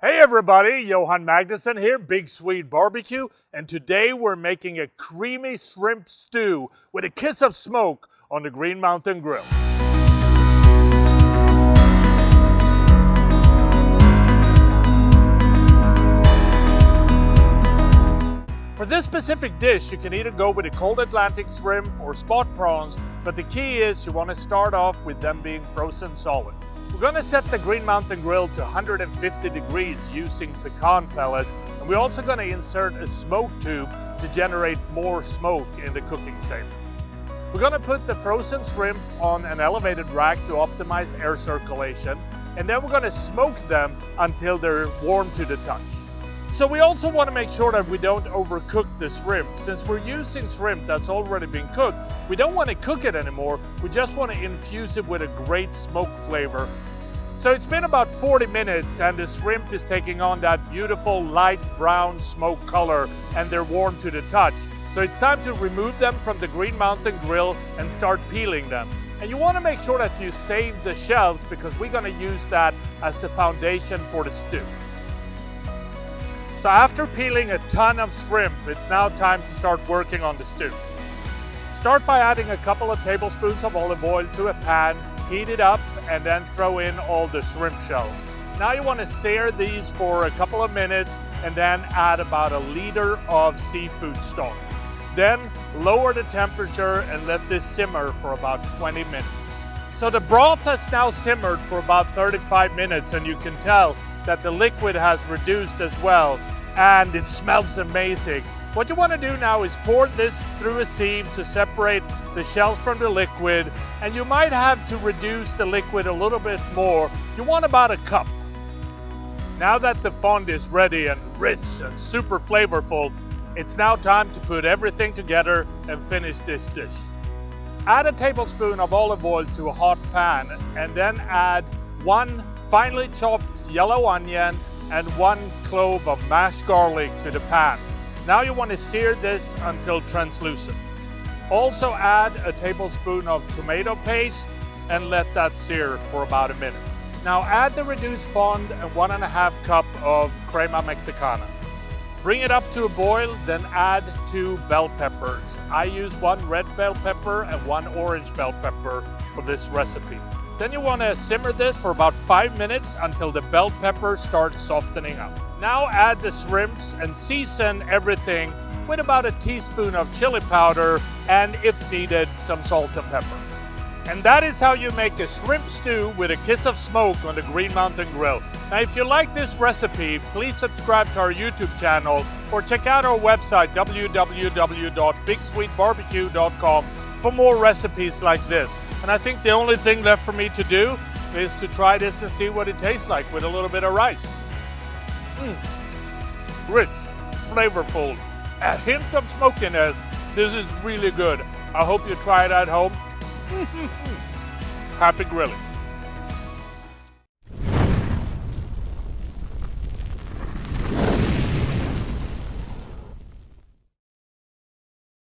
Hey everybody, Johan Magnusson here, Big Swede Barbecue, and today we're making a creamy shrimp stew with a kiss of smoke on the Green Mountain Grill. For this specific dish, you can either go with a cold Atlantic shrimp or spot prawns, but the key is you want to start off with them being frozen solid. We're going to set the Green Mountain Grill to 150 degrees using pecan pellets, and we're also going to insert a smoke tube to generate more smoke in the cooking chamber. We're going to put the frozen shrimp on an elevated rack to optimize air circulation, and then we're going to smoke them until they're warm to the touch. So we also want to make sure that we don't overcook the shrimp. Since we're using shrimp that's already been cooked, we don't want to cook it anymore. We just want to infuse it with a great smoke flavor. So it's been about 40 minutes and the shrimp is taking on that beautiful light brown smoke color and they're warm to the touch. So it's time to remove them from the Green Mountain Grill and start peeling them. And you want to make sure that you save the shells because we're going to use that as the foundation for the stew. So after peeling a ton of shrimp, it's now time to start working on the stew. Start by adding a couple of tablespoons of olive oil to a pan, heat it up, and then throw in all the shrimp shells. Now you want to sear these for a couple of minutes and then add about a liter of seafood stock. Then lower the temperature and let this simmer for about 20 minutes. So the broth has now simmered for about 35 minutes and you can tell that the liquid has reduced as well, and it smells amazing. What you want to do now is pour this through a sieve to separate the shells from the liquid, and you might have to reduce the liquid a little bit more. You want about a cup. Now that the fond is ready and rich and super flavorful, it's now time to put everything together and finish this dish. Add a tablespoon of olive oil to a hot pan and then add 1 finely chopped yellow onion and 1 clove of mashed garlic to the pan. Now you want to sear this until translucent. Also add a tablespoon of tomato paste and let that sear for about a minute. Now add the reduced fond and 1.5 cup of crema mexicana. Bring it up to a boil, then add 2 bell peppers. I use 1 red bell pepper and 1 orange bell pepper for this recipe. Then you want to simmer this for about 5 minutes until the bell pepper starts softening up. Now add the shrimps and season everything with about a teaspoon of chili powder and, if needed, some salt and pepper. And that is how you make a shrimp stew with a kiss of smoke on the Green Mountain Grill. Now if you like this recipe, please subscribe to our YouTube channel or check out our website www.bigsweetbarbecue.com for more recipes like this. And I think the only thing left for me to do is to try this and see what it tastes like with a little bit of rice. Rich, flavorful, a hint of smokiness. This is really good. I hope you try it at home. Happy grilling.